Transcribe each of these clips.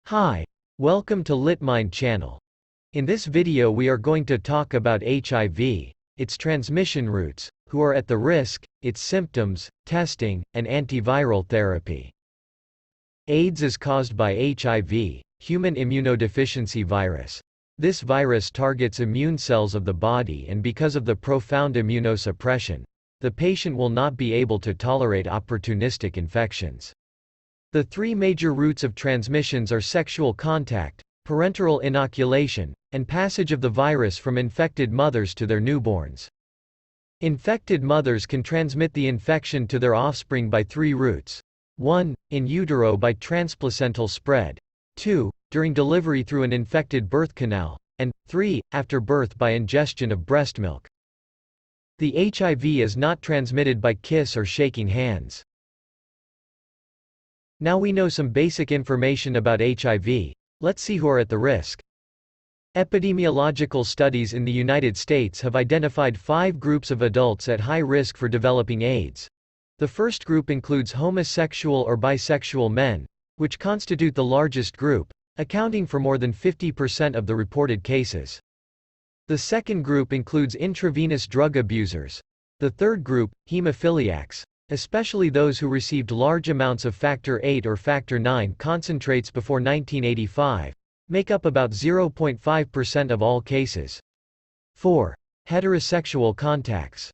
Hi. Welcome to LitMind channel. In this video we are going to talk about HIV, its transmission routes, who are at the risk, its symptoms, testing, and antiviral therapy. AIDS is caused by HIV, human immunodeficiency virus. This virus targets immune cells of the body, and because of the profound immunosuppression, the patient will not be able to tolerate opportunistic infections. The three major routes of transmissions are sexual contact, parenteral inoculation, and passage of the virus from infected mothers to their newborns. Infected mothers can transmit the infection to their offspring by three routes. 1. In utero by transplacental spread. 2. During delivery through an infected birth canal. And 3. After birth by ingestion of breast milk. The HIV is not transmitted by kiss or shaking hands. Now we know some basic information about HIV, let's see who are at the risk. Epidemiological studies in the United States have identified 5 groups of adults at high risk for developing AIDS. The first group includes homosexual or bisexual men, which constitute the largest group, accounting for more than 50% of the reported cases. The second group includes intravenous drug abusers. The third group, hemophiliacs, especially those who received large amounts of factor VIII or factor IX concentrates before 1985, make up about 0.5% of all cases. 4. Heterosexual contacts.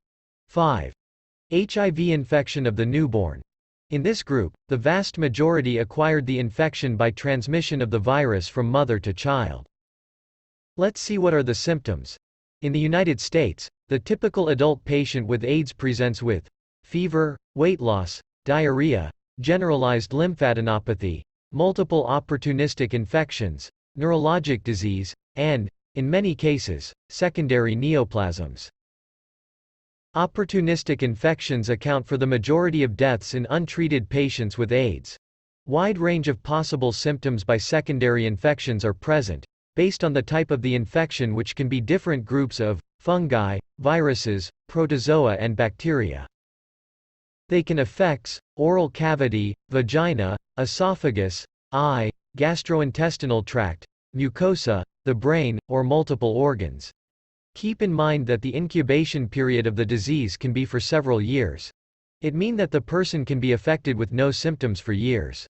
5. HIV infection of the newborn. In this group, the vast majority acquired the infection by transmission of the virus from mother to child. Let's see what are the symptoms. In the United States, the typical adult patient with AIDS presents with fever, weight loss, diarrhea, generalized lymphadenopathy, multiple opportunistic infections, neurologic disease, and, in many cases, secondary neoplasms. Opportunistic infections account for the majority of deaths in untreated patients with AIDS. Wide range of possible symptoms by secondary infections are present, based on the type of the infection, which can be different groups of fungi, viruses, protozoa and bacteria. They can affect oral cavity, vagina, esophagus, eye, gastrointestinal tract, mucosa, the brain, or multiple organs. Keep in mind that the incubation period of the disease can be for several years. It means that the person can be affected with no symptoms for years.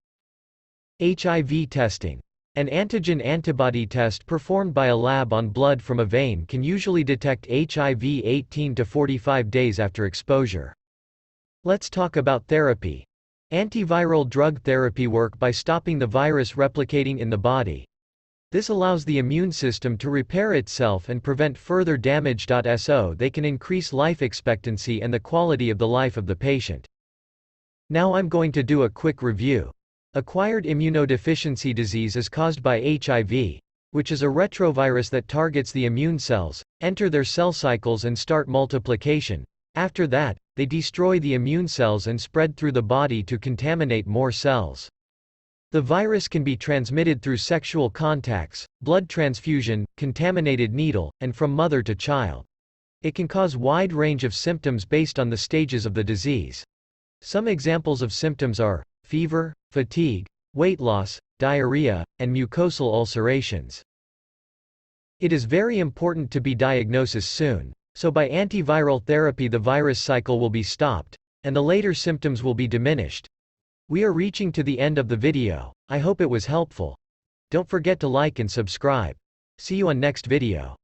HIV testing. An antigen-antibody test performed by a lab on blood from a vein can usually detect HIV 18 to 45 days after exposure. Let's talk about therapy. Antiviral drug therapy work by stopping the virus replicating in the body. This allows the immune system to repair itself and prevent further damage. So they can increase life expectancy and the quality of the life of the patient. Now I'm going to do a quick review. Acquired immunodeficiency disease is caused by HIV, which is a retrovirus that targets the immune cells, enter their cell cycles and start multiplication. After that, they destroy the immune cells and spread through the body to contaminate more cells. The virus can be transmitted through sexual contacts, blood transfusion, contaminated needle, and from mother to child. It can cause wide range of symptoms based on the stages of the disease. Some examples of symptoms are fever, fatigue, weight loss, diarrhea, and mucosal ulcerations. It is very important to be diagnosed soon. So by antiviral therapy the virus cycle will be stopped, and the later symptoms will be diminished. We are reaching to the end of the video. I hope it was helpful. Don't forget to like and subscribe. See you on next video.